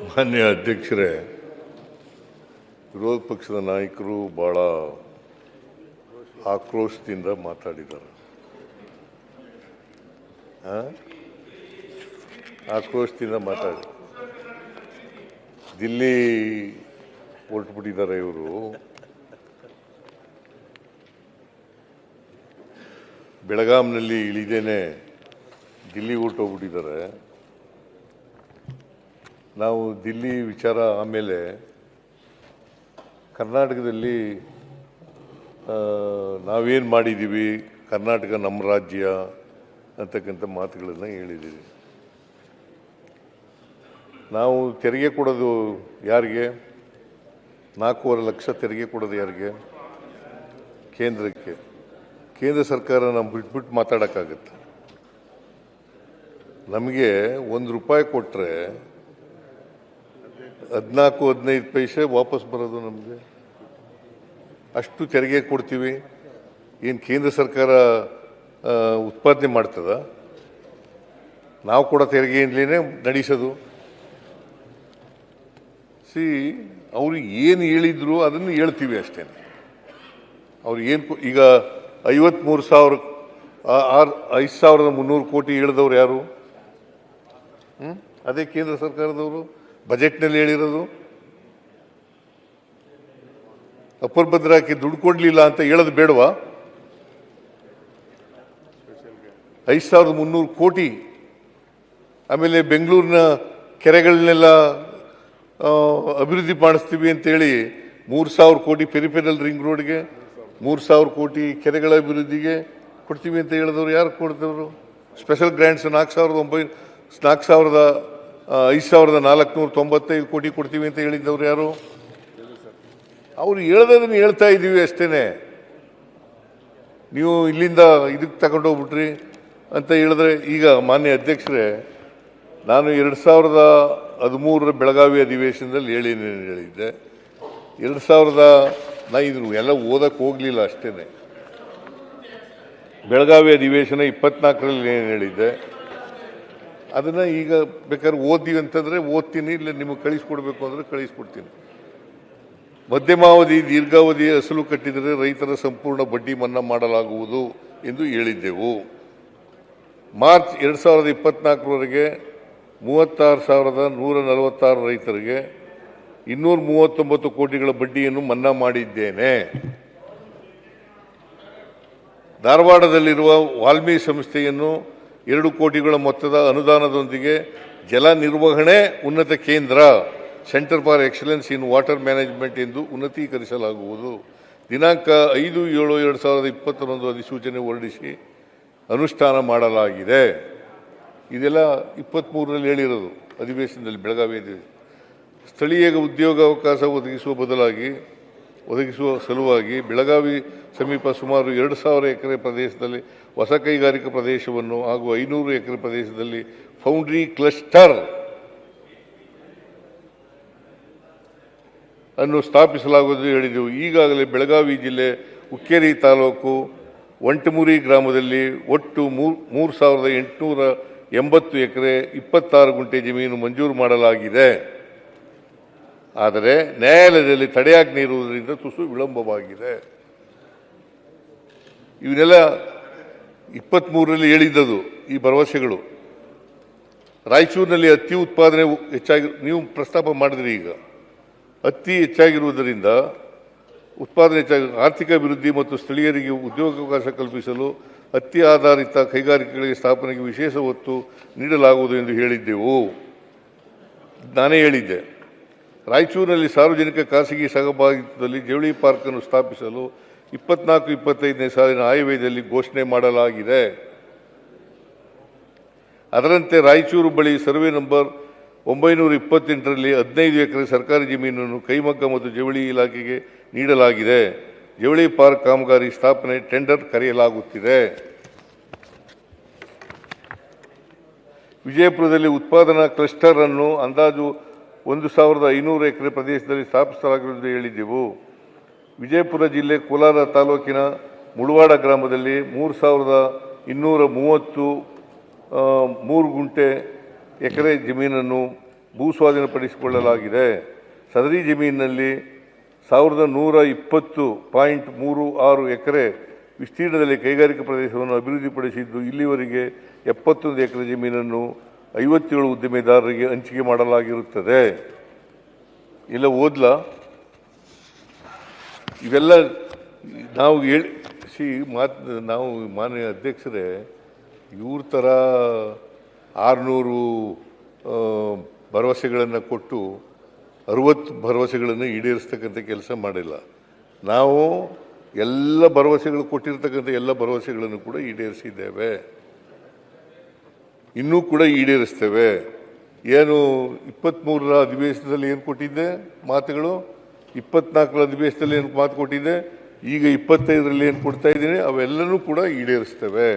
ಮಾನ್ಯ ಅಧ್ಯಕ್ಷರೇ, ವಿರೋಧ ಪಕ್ಷದ ನಾಯಕರು ಬಹಳ ಆಕ್ರೋಶದಿಂದ ಮಾತಾಡಿದ್ದಾರೆ. ಆಕ್ರೋಶದಿಂದ ಮಾತಾಡಿ ದಿಲ್ಲಿ ಹೊರಟುಬಿಟ್ಟಿದ್ದಾರೆ. ಇವರು ಬೆಳಗಾಂನಲ್ಲಿ ಇಳಿದೇನೆ ದಿಲ್ಲಿ ಹೊರಟೋಗ್ಬಿಟ್ಟಿದ್ದಾರೆ. ನಾವು ದಿಲ್ಲಿ ವಿಚಾರ ಆಮೇಲೆ ಕರ್ನಾಟಕದಲ್ಲಿ ನಾವೇನು ಮಾಡಿದ್ದೀವಿ, ಕರ್ನಾಟಕ ನಮ್ಮ ರಾಜ್ಯ ಅಂತಕ್ಕಂಥ ಮಾತುಗಳನ್ನು ಹೇಳಿದ್ದೀವಿ. ನಾವು ತೆರಿಗೆ ಕೊಡೋದು ಯಾರಿಗೆ? 4.5 ಲಕ್ಷ ತೆರಿಗೆ ಕೊಡೋದು ಯಾರಿಗೆ? ಕೇಂದ್ರಕ್ಕೆ. ಕೇಂದ್ರ ಸರ್ಕಾರ ನಮ್ಮ ಬಿಟ್ಬಿಟ್ಟು ಮಾತಾಡೋಕ್ಕಾಗತ್ತೆ? ನಮಗೆ ₹1 ಕೊಟ್ಟರೆ 14-15 ಪೈಸೆ ವಾಪಸ್ ಬರೋದು ನಮಗೆ. ಅಷ್ಟು ತೆರಿಗೆ ಕೊಡ್ತೀವಿ. ಏನು ಕೇಂದ್ರ ಸರ್ಕಾರ ಉತ್ಪಾದನೆ ಮಾಡ್ತದ? ನಾವು ಕೊಡೋ ತೆರಿಗೆಯಿಂದಲೇ ನಡೆಸೋದು. ಅವರು ಏನು ಹೇಳಿದ್ರು ಅದನ್ನು ಹೇಳ್ತೀವಿ ಅಷ್ಟೇ. ಅವ್ರು ಏನು ಈಗ 5,300 ಕೋಟಿ ಹೇಳಿದವ್ರು ಯಾರು? ಅದೇ ಕೇಂದ್ರ ಸರ್ಕಾರದವರು ಬಜೆಟ್ನಲ್ಲಿ ಹೇಳಿರೋದು. ಅಪ್ಪರ್ ಭದ್ರಾಕ್ಕೆ ದುಡ್ಡು ಕೊಡಲಿಲ್ಲ ಅಂತ ಹೇಳೋದು ಬೇಡವಾ? 5,300 ಕೋಟಿ. ಆಮೇಲೆ ಬೆಂಗಳೂರಿನ ಕೆರೆಗಳನ್ನೆಲ್ಲ ಅಭಿವೃದ್ಧಿ ಮಾಡಿಸ್ತೀವಿ ಅಂತೇಳಿ 3,000 ಕೋಟಿ ಪೆರಿಫೆರಲ್ ರಿಂಗ್ ರೋಡ್ಗೆ, 3,000 ಕೋಟಿ ಕೆರೆಗಳ ಅಭಿವೃದ್ಧಿಗೆ ಕೊಡ್ತೀವಿ ಅಂತ ಹೇಳಿದವರು ಯಾರು ಕೊಡ್ತವ್ರು? ಸ್ಪೆಷಲ್ ಗ್ರ್ಯಾಂಟ್ಸ್ 5,495 ಕೋಟಿ ಕೊಡ್ತೀವಿ ಅಂತ ಹೇಳಿದ್ದವ್ರು ಯಾರು? ಅವರು ಹೇಳ್ದದನ್ನು ಹೇಳ್ತಾ ಇದ್ದೀವಿ ಅಷ್ಟೇನೆ. ನೀವು ಇಲ್ಲಿಂದ ಇದಕ್ಕೆ ತಗೊಂಡೋಗ್ಬಿಟ್ರಿ ಅಂತ ಹೇಳಿದ್ರೆ, ಈಗ ಮಾನ್ಯ ಅಧ್ಯಕ್ಷರೇ, ನಾನು 2013 ಬೆಳಗಾವಿ ಅಧಿವೇಶನದಲ್ಲಿ ಹೇಳಿದ್ದೆ. 2000 ನಾ ಇದನ್ನು ಎಲ್ಲ ಓದಕ್ಕೆ ಹೋಗಲಿಲ್ಲ ಅಷ್ಟೇನೆ. ಬೆಳಗಾವಿ ಅಧಿವೇಶನ 24ರಲ್ಲಿ ಏನು ಹೇಳಿದ್ದೆ ಅದನ್ನು ಈಗ ಬೇಕಾದ್ರೆ ಓದ್ತೀವಿ ಅಂತಂದರೆ ಓದ್ತೀನಿ, ಇಲ್ಲ ನಿಮಗೆ ಕಳಿಸ್ಕೊಡ್ಬೇಕು ಅಂದರೆ ಕಳಿಸ್ಕೊಡ್ತೀನಿ. ಮಧ್ಯಮಾವಧಿ ದೀರ್ಘಾವಧಿ ಅಸಲು ಕಟ್ಟಿದರೆ ರೈತರ ಸಂಪೂರ್ಣ ಬಡ್ಡಿ ಮನ್ನಾ ಮಾಡಲಾಗುವುದು ಎಂದು ಹೇಳಿದ್ದೆವು. ಮಾರ್ಚ್ 2024ವರೆಗೆ 36,146 ರೈತರಿಗೆ 239 ಕೋಟಿಗಳ ಬಡ್ಡಿಯನ್ನು ಮನ್ನಾ ಮಾಡಿದ್ದೇನೆ. ಧಾರವಾಡದಲ್ಲಿರುವ ವಾಲ್ಮೀಕಿ ಸಂಸ್ಥೆಯನ್ನು 2 ಕೋಟಿಗಳ ಮೊತ್ತದ ಅನುದಾನದೊಂದಿಗೆ ಜಲ ನಿರ್ವಹಣೆ ಉನ್ನತ ಕೇಂದ್ರ centre for excellence in water management ಎಂದು ಉನ್ನತೀಕರಿಸಲಾಗುವುದು. ದಿನಾಂಕ 5/7/2021 ಅಧಿಸೂಚನೆ ಹೊರಡಿಸಿ ಅನುಷ್ಠಾನ ಮಾಡಲಾಗಿದೆ. ಇದೆಲ್ಲ 23ರಲ್ಲಿ ಹೇಳಿರೋದು ಅಧಿವೇಶನದಲ್ಲಿ, ಬೆಳಗಾವಿ ಅಧಿವೇಶನ. ಸ್ಥಳೀಯ ಉದ್ಯೋಗಾವಕಾಶ ಒದಗಿಸುವ ಸಲುವಾಗಿ ಬೆಳಗಾವಿ ಸಮೀಪ ಸುಮಾರು 2,000 ಎಕರೆ ಪ್ರದೇಶದಲ್ಲಿ ಹೊಸ ಕೈಗಾರಿಕಾ ಪ್ರದೇಶವನ್ನು ಹಾಗೂ 500 ಎಕರೆ ಪ್ರದೇಶದಲ್ಲಿ ಫೌಂಡ್ರಿ ಕ್ಲಸ್ಟರ್ ಅನ್ನು ಸ್ಥಾಪಿಸಲಾಗುವುದು ಹೇಳಿದೆವು. ಈಗಾಗಲೇ ಬೆಳಗಾವಿ ಜಿಲ್ಲೆ ಹುಕ್ಕೇರಿ ತಾಲೂಕು ಒಂಟಮುರಿ ಗ್ರಾಮದಲ್ಲಿ ಒಟ್ಟು 3,880 ಎಕರೆ 26 ಗುಂಟೆ ಜಮೀನು ಮಂಜೂರು ಮಾಡಲಾಗಿದೆ. ಆದರೆ ನ್ಯಾಯಾಲಯದಲ್ಲಿ ತಡೆಯಾಜ್ಞೆ ಇರುವುದರಿಂದ ತುಸು ವಿಳಂಬವಾಗಿದೆ. ಇವನ್ನೆಲ್ಲ 23ರಲ್ಲಿ ಹೇಳಿದ್ದದು ಈ ಭರವಸೆಗಳು. ರಾಯಚೂರಿನಲ್ಲಿ ಹತ್ತಿ ಉತ್ಪಾದನೆ ಹೆಚ್ಚಾಗಿ ನೀವು ಪ್ರಸ್ತಾಪ ಮಾಡಿದ್ರಿ. ಈಗ ಹತ್ತಿ ಹೆಚ್ಚಾಗಿರುವುದರಿಂದ ಉತ್ಪಾದನೆ ಹೆಚ್ಚಾಗಿ ಆರ್ಥಿಕ ಅಭಿವೃದ್ಧಿ ಮತ್ತು ಸ್ಥಳೀಯರಿಗೆ ಉದ್ಯೋಗಾವಕಾಶ ಕಲ್ಪಿಸಲು ಹತ್ತಿ ಆಧಾರಿತ ಕೈಗಾರಿಕೆಗಳಿಗೆ ಸ್ಥಾಪನೆಗೆ ವಿಶೇಷ ಒತ್ತು ನೀಡಲಾಗುವುದು ಎಂದು ಹೇಳಿದ್ದೆವು. ನಾನೇ ಹೇಳಿದ್ದೆ. ರಾಯಚೂರಿನಲ್ಲಿ ಸಾರ್ವಜನಿಕ ಖಾಸಗಿ ಸಹಭಾಗಿತ್ವದಲ್ಲಿ ಜವಳಿ ಪಾರ್ಕ್ ಅನ್ನು ಸ್ಥಾಪಿಸಲು 24-25ನೇ ಸಾಲಿನ ಆಯವ್ಯಯದಲ್ಲಿ ಘೋಷಣೆ ಮಾಡಲಾಗಿದೆ. ಅದರಂತೆ ರಾಯಚೂರು ಬಳಿ ಸರ್ವೆ ನಂಬರ್ 928ರಲ್ಲಿ 15 ಎಕರೆ ಸರ್ಕಾರಿ ಜಮೀನನ್ನು ಕೈಮಗ್ಗ ಮತ್ತು ಜವಳಿ ಇಲಾಖೆಗೆ ನೀಡಲಾಗಿದೆ. ಜವಳಿ ಪಾರ್ಕ್ ಕಾಮಗಾರಿ ಸ್ಥಾಪನೆ ಟೆಂಡರ್ ಕರೆಯಲಾಗುತ್ತಿದೆ. ವಿಜಯಪುರದಲ್ಲಿ ಉತ್ಪಾದನಾ ಕ್ಲಸ್ಟರ್ ಅನ್ನು ಅಂದಾಜು 1,500 ಎಕರೆ ಪ್ರದೇಶದಲ್ಲಿ ಸ್ಥಾಪಿಸಲಾಗಿರುವುದು ಹೇಳಿದ್ದೆವು. ವಿಜಯಪುರ ಜಿಲ್ಲೆ ಕೋಲಾರ ತಾಲೂಕಿನ ಮುಳವಾಡ ಗ್ರಾಮದಲ್ಲಿ 3,230 3 ಗುಂಟೆ ಎಕರೆ ಜಮೀನನ್ನು ಭೂ ಸ್ವಾಧೀನಪಡಿಸಿಕೊಳ್ಳಲಾಗಿದೆ. ಸದರಿ ಜಮೀನಿನಲ್ಲಿ 1120.36 ಎಕರೆ ವಿಸ್ತೀರ್ಣದಲ್ಲಿ ಕೈಗಾರಿಕಾ ಪ್ರದೇಶವನ್ನು ಅಭಿವೃದ್ಧಿಪಡಿಸಿದ್ದು, ಇಲ್ಲಿವರೆಗೆ 71 ಎಕರೆ ಜಮೀನನ್ನು 57 ಉದ್ದಿಮೆದಾರರಿಗೆ ಹಂಚಿಕೆ ಮಾಡಲಾಗಿರುತ್ತದೆ. ಇಲ್ಲ ಓದ್ಲಾ? ಇವೆಲ್ಲ ನಾವು ನಾವು ಮಾನ್ಯ ಅಧ್ಯಕ್ಷರೇ, ಇವ್ರ ಥರ 600 ಭರವಸೆಗಳನ್ನು ಕೊಟ್ಟು 60 ಭರವಸೆಗಳನ್ನು ಈಡೇರಿಸ್ತಕ್ಕಂಥ ಕೆಲಸ ಮಾಡಿಲ್ಲ. ನಾವು ಎಲ್ಲ ಭರವಸೆಗಳು ಕೊಟ್ಟಿರ್ತಕ್ಕಂಥ ಎಲ್ಲ ಭರವಸೆಗಳನ್ನು ಕೂಡ ಈಡೇರಿಸಿದ್ದೇವೆ, ಇನ್ನೂ ಕೂಡ ಈಡೇರಿಸ್ತೇವೆ. ಏನು 23ರ ಅಧಿವೇಶನದಲ್ಲಿ ಏನು ಕೊಟ್ಟಿದ್ದೆ ಮಾತುಗಳು, 24ರ ಅಧಿವೇಶನದಲ್ಲಿ ಏನು ಮಾತು ಕೊಟ್ಟಿದ್ದೆ, ಈಗ 25ರಲ್ಲಿ ಏನು ಕೊಡ್ತಾ ಇದ್ದೀನಿ, ಅವೆಲ್ಲನೂ ಕೂಡ ಈಡೇರಿಸ್ತೇವೆ.